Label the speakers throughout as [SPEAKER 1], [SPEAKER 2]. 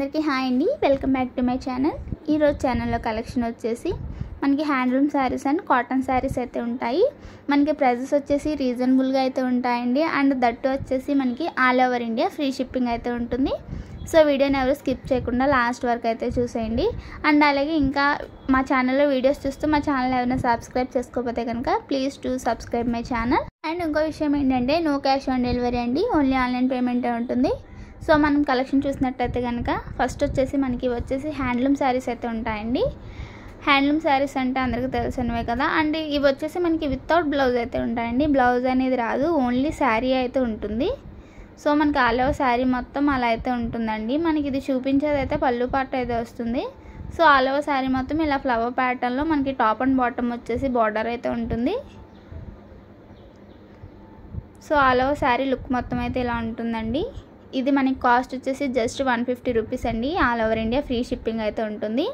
[SPEAKER 1] అందరికీ హాయ్ అండి, welcome back to my channel. ఈరోజు ఛానల్లో కలెక్షన్ వచ్చేసి మనకి handloom saris and cotton saris అయితే ఉంటాయి. మనకి ప్రైజెస్ వచ్చేసి రీజనబుల్గా అయితే ఉంటాయండి. అండ్ దట్టు వచ్చేసి మనకి all over India free shipping అయితే ఉంటుంది. సో వీడియోని ఎవరు స్కిప్ చేయకుండా లాస్ట్ వరకు అయితే చూసేయండి. అండ్ అలాగే ఇంకా మా ఛానల్లో వీడియోస్ చూస్తూ మా ఛానల్ ఎవరైనా సబ్స్క్రైబ్ చేసుకోకపోతే కనుక please to subscribe my channel. And ఇంకో విషయం ఏంటంటే నో క్యాష్ ఆన్ డెలివరీ అండి, ఓన్లీ ఆన్లైన్ పేమెంటే ఉంటుంది. సో మనం కలెక్షన్ చూసినట్టయితే కనుక ఫస్ట్ వచ్చేసి మనకి హ్యాండ్లూమ్ శారీస్ అయితే ఉంటాయండి. హ్యాండ్లూమ్ శారీస్ అంటే అందరికీ తెలిసినవే కదా. అండ్ ఇవి వచ్చేసి మనకి వితౌట్ బ్లౌజ్ అయితే ఉంటాయండి. బ్లౌజ్ అనేది రాదు, ఓన్లీ శారీ అయితే ఉంటుంది. సో మనకి ఆల్ ఓవర్ శారీ మొత్తం అలా అయితే ఉంటుందండి. మనకి ఇది చూపించేది అయితే పళ్ళు పార్ట్ అయితే వస్తుంది. సో ఆల్ ఓవర్ శారీ మొత్తం ఇలా ఫ్లవర్ ప్యాటర్న్లో మనకి టాప్ అండ్ బాటమ్ వచ్చేసి బార్డర్ అయితే ఉంటుంది. So all over sari look మొత్తం అయితే ఇలా ఉంటుందండి. ఇది మనకి కాస్ట్ వచ్చేసి జస్ట్ 150 రూపీస్ అండి. All over India free shipping అయితే ఉంటుంది.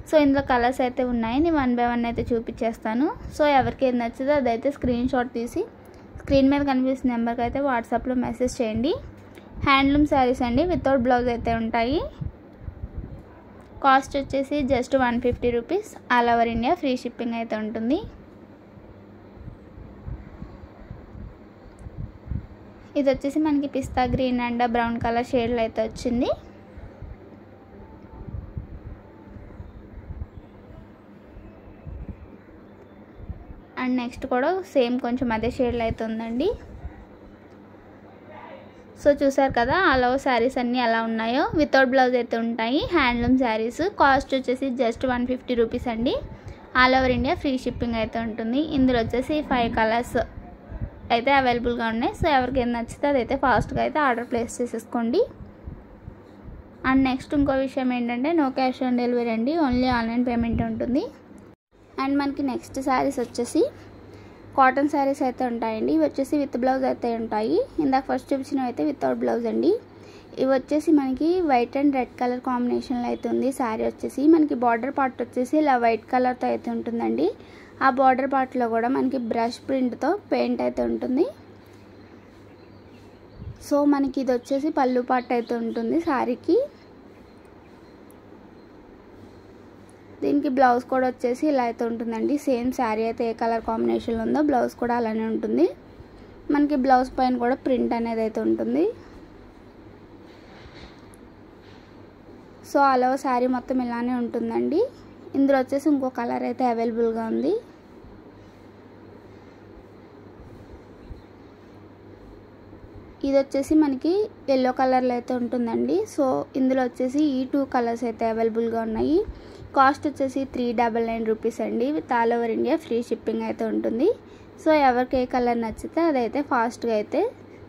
[SPEAKER 1] సో ఇందులో కలర్స్ అయితే ఉన్నాయి, నేను 1 బై 1 అయితే చూపించేస్తాను. సో ఎవరికి ఏది నచ్చిందో అదైతే స్క్రీన్ షాట్ తీసి స్క్రీన్ మీద కనిపిస్తున్న నెంబర్కి అయితే వాట్సాప్లో మెసేజ్ చేయండి. హ్యాండ్లూమ్ శారీస్ అండి, వితౌట్ బ్లౌజ్ అయితే ఉంటాయి. కాస్ట్ వచ్చేసి just 150 rupees. All over India free shipping అయితే ఉంటుంది. ఇది వచ్చేసి మనకి పిస్తా గ్రీన్ అండ్ బ్రౌన్ కలర్ షేడ్లో అయితే వచ్చింది. అండ్ నెక్స్ట్ కూడా సేమ్ కొంచెం అదే షేడ్లో అయితే ఉందండి. సో చూసారు కదా ఆల్ ఓవర్ శారీస్ అన్నీ ఎలా ఉన్నాయో, వితౌట్ బ్లౌజ్ అయితే ఉంటాయి. హ్యాండ్లూమ్ శారీస్ కాస్ట్ వచ్చేసి జస్ట్ 150 రూపీస్ అండి. All over India free shipping అయితే ఉంటుంది. ఇందులో వచ్చేసి 5 కలర్స్ అయితే అవైలబుల్గా ఉన్నాయి. సో ఎవరికి ఏం నచ్చితే అదైతే ఫాస్ట్గా అయితే ఆర్డర్ ప్లేస్ చేసేసుకోండి. అండ్ నెక్స్ట్ ఇంకో విషయం ఏంటంటే నో క్యాష్ ఆన్ డెలివరీ అండి, ఓన్లీ ఆన్లైన్ పేమెంట్ ఉంటుంది. అండ్ మనకి నెక్స్ట్ శారీస్ వచ్చేసి కాటన్ శారీస్ అయితే ఉంటాయండి. ఇవి వచ్చేసి విత్ బ్లౌజ్ అయితే ఉంటాయి. ఇందాక ఫస్ట్ చూపించినవి అయితే వితౌట్ బ్లౌజ్ అండి. ఇవి వచ్చేసి మనకి వైట్ అండ్ రెడ్ కలర్ కాంబినేషన్లో అయితే ఉంది. శారీ వచ్చేసి మనకి బార్డర్ పార్ట్ వచ్చేసి ఇలా వైట్ కలర్తో అయితే ఉంటుందండి. ఆ బార్డర్ పార్ట్లో కూడా మనకి బ్రష్ ప్రింట్తో పెయింట్ అయితే ఉంటుంది. సో మనకి ఇది వచ్చేసి పళ్ళు పార్ట్ అయితే ఉంటుంది శారీకి. దీనికి బ్లౌజ్ కూడా వచ్చేసి ఇలా అయితే ఉంటుందండి. సేమ్ శారీ అయితే ఏ కలర్ కాంబినేషన్లో ఉందో బ్లౌజ్ కూడా అలానే ఉంటుంది. మనకి బ్లౌజ్ పైన కూడా ప్రింట్ అనేది అయితే ఉంటుంది. సో ఆల్ ఓవర్ శారీ మొత్తం ఇలానే ఉంటుందండి. ఇందులో వచ్చేసి ఇంకో కలర్ అయితే అవైలబుల్గా ఉంది. ఇది వచ్చేసి మనకి ఎల్లో కలర్లో అయితే ఉంటుందండి. సో ఇందులో వచ్చేసి ఈ 2 కలర్స్ అయితే అవైలబుల్గా ఉన్నాయి. కాస్ట్ వచ్చేసి 399 రూపీస్ అండి. With all over India free shipping అయితే ఉంటుంది. సో ఎవరికి ఏ కలర్ నచ్చితే అదైతే ఫాస్ట్గా అయితే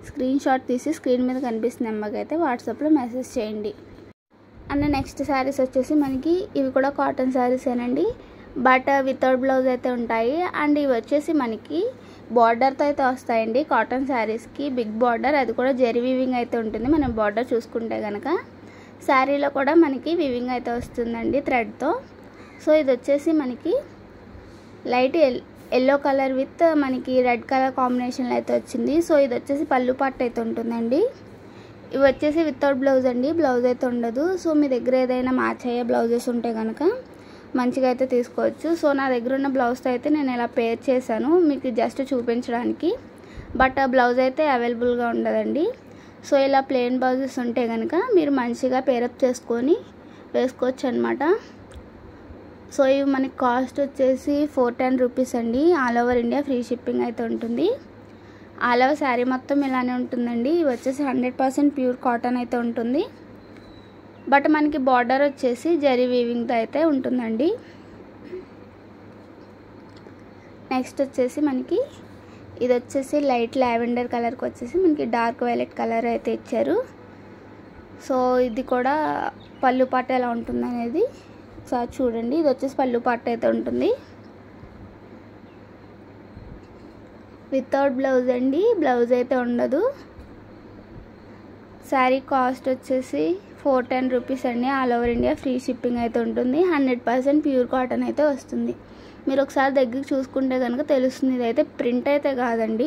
[SPEAKER 1] స్క్రీన్ షాట్ తీసి స్క్రీన్ మీద కనిపిస్తున్న నెంబర్కి అయితే వాట్సాప్లో మెసేజ్ చేయండి. అండ్ నెక్స్ట్ శారీస్ వచ్చేసి మనకి ఇవి కూడా కాటన్ శారీసేనండి, బట్ వితౌట్ బ్లౌజ్ అయితే ఉంటాయి. అండ్ ఇవి వచ్చేసి మనకి బార్డర్తో అయితే వస్తాయండి. కాటన్ శారీస్కి బిగ్ బార్డర్, అది కూడా జెరీ వీవింగ్ అయితే ఉంటుంది. మనం బార్డర్ చూసుకుంటే కనుక శారీలో కూడా మనకి వీవింగ్ అయితే వస్తుందండి థ్రెడ్తో. సో ఇది వచ్చేసి మనకి లైట్ ఎల్లో కలర్ విత్ మనకి రెడ్ కలర్ కాంబినేషన్లో అయితే వచ్చింది. సో ఇది వచ్చేసి పళ్ళు పార్ట్ అయితే ఉంటుందండి. ఇవి వచ్చేసి వితౌట్ బ్లౌజ్ అండి, బ్లౌజ్ అయితే ఉండదు. సో మీ దగ్గర ఏదైనా మ్యాచ్ అయ్యే బ్లౌజెస్ ఉంటే కనుక మంచిగా అయితే తీసుకోవచ్చు. సో నా దగ్గర ఉన్న బ్లౌజ్తో అయితే నేను ఇలా పేర్ చేశాను మీకు జస్ట్ చూపించడానికి, బట్ ఆ బ్లౌజ్ అయితే అవైలబుల్గా ఉండదండి. సో ఇలా ప్లెయిన్ బ్లౌజెస్ ఉంటే కనుక మీరు మంచిగా పేరప్ చేసుకొని వేసుకోవచ్చు అనమాట. సో ఇవి మనకి కాస్ట్ వచ్చేసి 410 రూపీస్ అండి. All over India free shipping అయితే ఉంటుంది. ఆల్ ఓవర్ శారీ మొత్తం ఇలానే ఉంటుందండి. ఇవి వచ్చేసి 100% ప్యూర్ కాటన్ అయితే ఉంటుంది. బట్ మనకి బార్డర్ వచ్చేసి జరీ వీవింగ్తో అయితే ఉంటుందండి. నెక్స్ట్ వచ్చేసి మనకి ఇది వచ్చేసి లైట్ లావెండర్ కలర్కి వచ్చేసి మనకి డార్క్ వైలెట్ కలర్ అయితే ఇచ్చారు. సో ఇది కూడా పళ్ళు పాట ఎలా ఉంటుంది అనేది ఒకసారి చూడండి. ఇది వచ్చేసి పళ్ళు పాట అయితే ఉంటుంది. వితౌట్ బ్లౌజ్ అండి, బ్లౌజ్ అయితే ఉండదు. శారీ కాస్ట్ వచ్చేసి 410 రూపీస్ అండి. All over India free shipping అయితే ఉంటుంది. 100% ప్యూర్ కాటన్ అయితే వస్తుంది. మీరు ఒకసారి దగ్గరికి చూసుకుంటే కనుక తెలుస్తుంది. ఇదైతే ప్రింట్ అయితే కాదండి,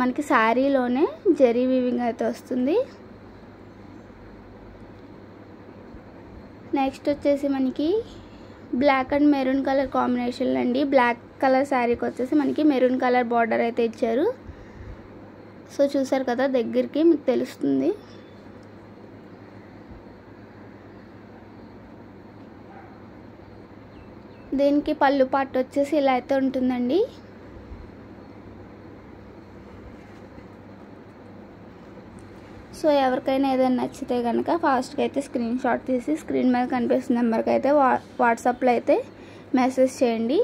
[SPEAKER 1] మనకి శారీలోనే జరీ వీవింగ్ అయితే వస్తుంది. నెక్స్ట్ వచ్చేసి మనకి black and maroon colour combination అండి. బ్లాక్ కలర్ శారీకి వచ్చేసి మనకి మెరూన్ కలర్ బార్డర్ అయితే ఇచ్చారు. సో చూసారు కదా, దగ్గరికి మీకు తెలుస్తుంది. దీనికి పళ్ళు పార్ట్ వచ్చేసి ఇలా అయితే ఉంటుందండి. సో ఎవరికైనా ఏదైనా నచ్చితే కనుక ఫాస్ట్గా అయితే స్క్రీన్ షాట్ తీసి స్క్రీన్ మీద కనిపిస్తున్న నెంబర్కి అయితే వాట్సాప్లో అయితే మెసేజ్ చేయండి.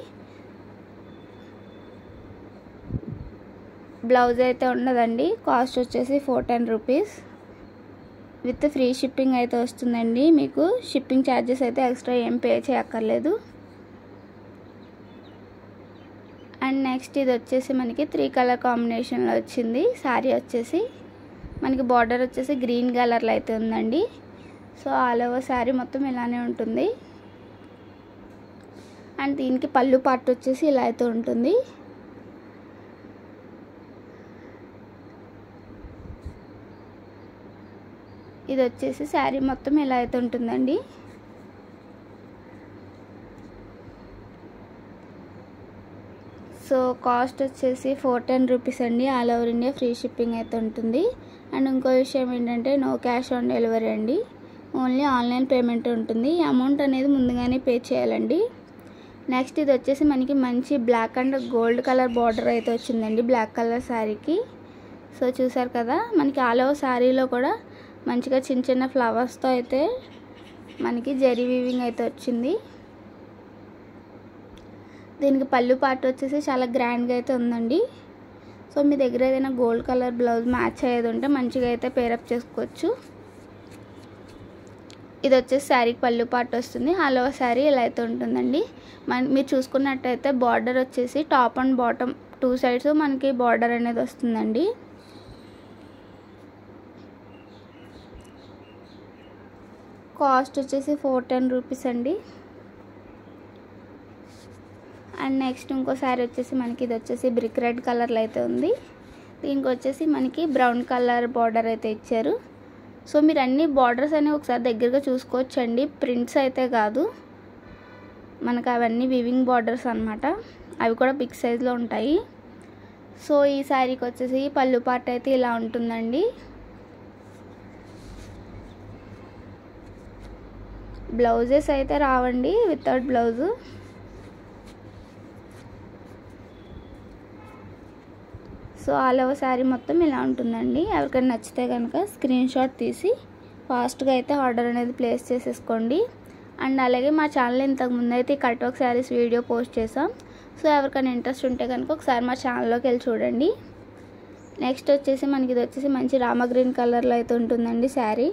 [SPEAKER 1] బ్లౌజ్ అయితే ఉండదండి. కాస్ట్ వచ్చేసి 410 రూపీస్ విత్ ఫ్రీ షిప్పింగ్ అయితే వస్తుందండి. మీకు షిప్పింగ్ ఛార్జెస్ అయితే ఎక్స్ట్రా ఏం పే చేయక్కర్లేదు. అండ్ నెక్స్ట్ ఇది వచ్చేసి మనకి 3 కలర్ కాంబినేషన్లో వచ్చింది. శారీ వచ్చేసి మనకి బార్డర్ వచ్చేసి గ్రీన్ కలర్లో అయితే ఉందండి. సో ఆల్ ఓవర్ శారీ మొత్తం ఇలానే ఉంటుంది. అండ్ దీనికి పళ్ళు పార్ట్ వచ్చేసి ఇలా అయితే ఉంటుంది. ఇది వచ్చేసి శారీ మొత్తం ఇలా అయితే ఉంటుందండి. సో కాస్ట్ వచ్చేసి 410 రూపీస్ అండి. All over India free shipping అయితే ఉంటుంది. అండ్ ఇంకో విషయం ఏంటంటే నో క్యాష్ ఆన్ డెలివరీ అండి. ఓన్లీ ఆన్లైన్ పేమెంట్ ఉంటుంది. ఈ అమౌంట్ అనేది ముందుగానే పే చేయాలండి. నెక్స్ట్ ఇది వచ్చేసి మనకి మంచి black and gold colour border అయితే వచ్చిందండి బ్లాక్ కలర్ శారీకి. సో చూసారు కదా, మనకి ఆల్ ఓవర్ శారీలో కూడా మంచిగా చిన్న చిన్న ఫ్లవర్స్తో అయితే మనకి జరీ వీవింగ్ అయితే వచ్చింది. దీనికి పళ్ళు పార్ట్ వచ్చేసి చాలా గ్రాండ్గా అయితే ఉందండి. సో మీ దగ్గర ఏదైనా గోల్డ్ కలర్ బ్లౌజ్ మ్యాచ్ అయ్యేది ఉంటే మంచిగా అయితే పేరప్ చేసుకోవచ్చు. ఇది వచ్చేసి శారీకి పళ్ళు పార్ట్ వస్తుంది. ఆల్ ఓవర్ శారీ ఇలా అయితే ఉంటుందండి. మీరు చూసుకున్నట్టయితే బార్డర్ వచ్చేసి టాప్ అండ్ బాటమ్ 2 సైడ్స్ మనకి బార్డర్ అనేది వస్తుందండి. కాస్ట్ వచ్చేసి 410 రూపీస్ అండి. అండ్ నెక్స్ట్ ఇంకో శారీ వచ్చేసి మనకి ఇది వచ్చేసి బ్రిక్ రెడ్ కలర్లో అయితే ఉంది. దీనికి వచ్చేసి మనకి బ్రౌన్ కలర్ బార్డర్ అయితే ఇచ్చారు. సో మీరు అన్ని బార్డర్స్ అనేవి ఒకసారి దగ్గరగా చూసుకోవచ్చండి. ప్రింట్స్ అయితే కాదు, మనకు అవన్నీ వివింగ్ బార్డర్స్ అన్నమాట. అవి కూడా బిగ్ సైజ్లో ఉంటాయి. సో ఈ శారీకి వచ్చేసి పళ్ళు పార్ట్ అయితే ఇలా ఉంటుందండి. బ్లౌజెస్ అయితే రావండి, without blouse. So all over sari మొత్తం ఇలా ఉంటుందండి. ఎవరికైనా నచ్చితే కనుక స్క్రీన్ షాట్ తీసి ఫాస్ట్గా అయితే ఆర్డర్ అనేది ప్లేస్ చేసేసుకోండి. అండ్ అలాగే మా ఛానల్ ఇంతకుముందు అయితే cut work saris video post చేసాం. సో ఎవరికైనా ఇంట్రెస్ట్ ఉంటే కనుక ఒకసారి మా ఛానల్లోకి వెళ్ళి చూడండి. నెక్స్ట్ వచ్చేసి మనకి ఇది వచ్చేసి మంచి రామ గ్రీన్ కలర్లో అయితే ఉంటుందండి శారీ.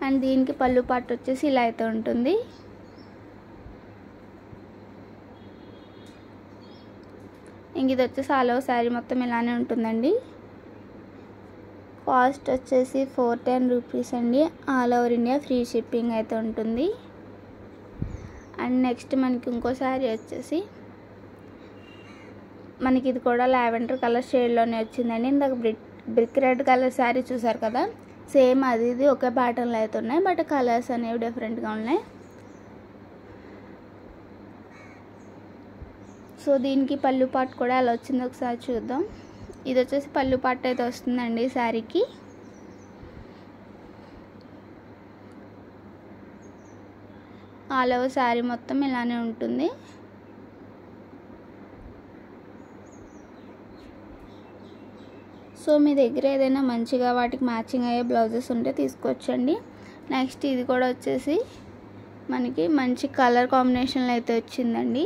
[SPEAKER 1] అండ్ దీనికి పళ్ళు పార్ట్ వచ్చేసి ఇలా అయితే ఉంటుంది. ఇంక ఇది వచ్చేసి ఆల్ ఓవర్ శారీ మొత్తం ఇలానే ఉంటుందండి. కాస్ట్ వచ్చేసి 410 రూపీస్ అండి. All over India free shipping అయితే ఉంటుంది. అండ్ నెక్స్ట్ మనకి ఇంకో శారీ వచ్చేసి మనకి ఇది కూడా లావెండర్ కలర్ షేడ్లోనే వచ్చిందండి. ఇందాక బ్రిక్ రెడ్ కలర్ శారీ చూసారు కదా, సేమ్ అది ఇది ఒకే ప్యాటర్న్లో అయితే ఉన్నాయి. బట్ కలర్స్ అనేవి డిఫరెంట్గా ఉన్నాయి. సో దీనికి పళ్ళు పార్ట్ కూడా అలా వచ్చింది, ఒకసారి చూద్దాం. ఇది వచ్చేసి పళ్ళు పార్ట్ అయితే వస్తుందండి శారీకి. ఆల్ ఓవర్ శారీ మొత్తం ఇలానే ఉంటుంది. సో మీ దగ్గర ఏదైనా మంచిగా వాటికి మ్యాచింగ్ అయ్యే బ్లౌజెస్ ఉంటే తీసుకోవచ్చండి. నెక్స్ట్ ఇది కూడా వచ్చేసి మనకి మంచి కలర్ కాంబినేషన్లో అయితే వచ్చిందండి.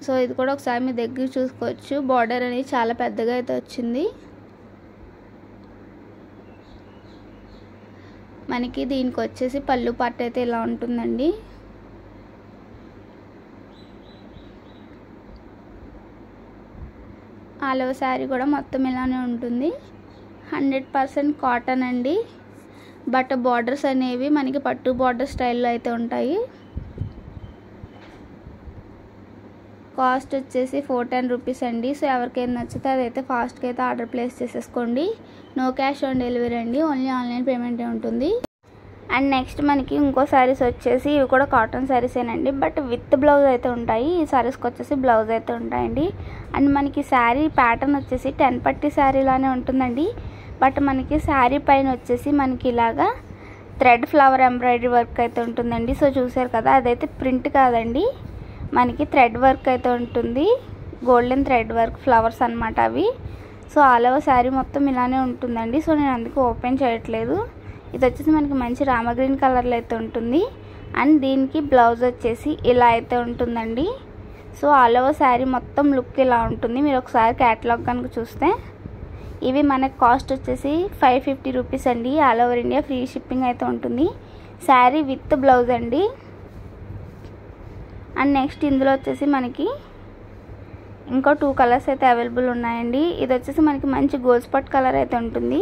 [SPEAKER 1] సో ఇది కూడా ఒకసారి మీ దగ్గర చూసుకోవచ్చు. బార్డర్ అనేది చాలా పెద్దగా అయితే వచ్చింది. మనకి దీనికి వచ్చేసి పళ్ళు పార్ట్ అయితే ఇలా ఉంటుందండి. ఆల్ ఓవర్ శారీ కూడా మొత్తం ఇలానే ఉంటుంది. 100% కాటన్ అండి. బట్ బార్డర్స్ అనేవి మనకి పట్టు బార్డర్ స్టైల్లో అయితే ఉంటాయి. కాస్ట్ వచ్చేసి 410 రూపీస్ అండి. సో ఎవరికైనా నచ్చితే అదైతే ఫాస్ట్గా అయితే ఆర్డర్ ప్లేస్ చేసేసుకోండి. నో క్యాష్ ఆన్ డెలివరీ అండి, ఓన్లీ ఆన్లైన్ పేమెంటే ఉంటుంది. అండ్ నెక్స్ట్ మనకి ఇంకో శారీస్ వచ్చేసి ఇవి కూడా కాటన్ శారీసేనండి, బట్ విత్ బ్లౌజ్ అయితే ఉంటాయి. ఈ శారీస్కి వచ్చేసి బ్లౌజ్ అయితే ఉంటాయండి. అండ్ మనకి శారీ ప్యాటర్న్ వచ్చేసి 10 పట్టి శారీలానే ఉంటుందండి. బట్ మనకి శారీ పైన వచ్చేసి మనకి ఇలాగా థ్రెడ్ ఫ్లవర్ ఎంబ్రాయిడరీ వర్క్ అయితే ఉంటుందండి. సో చూసారు కదా, అదైతే ప్రింట్ కాదండి, మనకి థ్రెడ్ వర్క్ అయితే ఉంటుంది. గోల్డెన్ థ్రెడ్ వర్క్ ఫ్లవర్స్ అనమాట అవి. సో ఆల్ ఓవర్ శారీ మొత్తం ఇలానే ఉంటుందండి. సో నేను అందుకు ఓపెన్ చేయట్లేదు. ఇది వచ్చేసి మనకి మంచి రామ గ్రీన్ కలర్లో అయితే ఉంటుంది. అండ్ దీనికి బ్లౌజ్ వచ్చేసి ఇలా అయితే ఉంటుందండి. సో ఆల్ ఓవర్ శారీ మొత్తం లుక్ ఇలా ఉంటుంది. మీరు ఒకసారి క్యాటలాగ్ కనుక చూస్తే ఇవి మనకి కాస్ట్ వచ్చేసి 550 రూపీస్ అండి. All over India free shipping అయితే ఉంటుంది. శారీ విత్ బ్లౌజ్ అండి. అండ్ నెక్స్ట్ ఇందులో వచ్చేసి మనకి ఇంకో 2 కలర్స్ అయితే అవైలబుల్ ఉన్నాయండి. ఇది వచ్చేసి మనకి మంచి గోల్డ్ స్పాట్ కలర్ అయితే ఉంటుంది.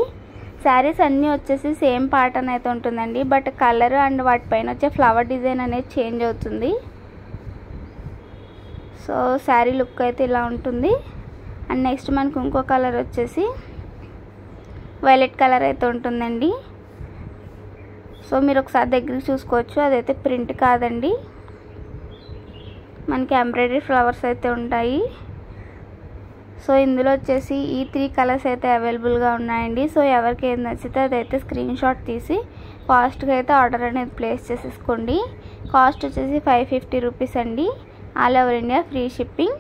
[SPEAKER 1] శారీస్ అన్నీ వచ్చేసి సేమ్ ప్యాటర్న్ అయితే ఉంటుందండి, బట్ కలర్ అండ్ వాటిపైన వచ్చే ఫ్లవర్ డిజైన్ అనేది చేంజ్ అవుతుంది. సో శారీ లుక్ అయితే ఇలా ఉంటుంది. అండ్ నెక్స్ట్ మనకు ఇంకో కలర్ వచ్చేసి వైలెట్ కలర్ అయితే ఉంటుందండి. సో మీరు ఒకసారి దగ్గరికి చూసుకోవచ్చు, అదైతే ప్రింట్ కాదండి, మనకి ఎంబ్రాయిడరీ ఫ్లవర్స్ అయితే ఉంటాయి. సో ఇందులో వచ్చేసి ఈ 3 కలర్స్ అయితే అవైలబుల్గా ఉన్నాయండి. సో ఎవరికి ఏది నచ్చితే అదైతే స్క్రీన్ షాట్ తీసి ఫాస్ట్గా అయితే ఆర్డర్ అనేది ప్లేస్ చేసేసుకోండి. కాస్ట్ వచ్చేసి 550 రూపీస్ అండి. All over India free shipping.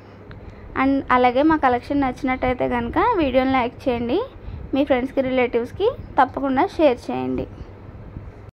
[SPEAKER 1] And అలాగే మా కలెక్షన్ నచ్చినట్టయితే కనుక వీడియోని లైక్ చేయండి, మీ ఫ్రెండ్స్కి రిలేటివ్స్కి తప్పకుండా షేర్ చేయండి.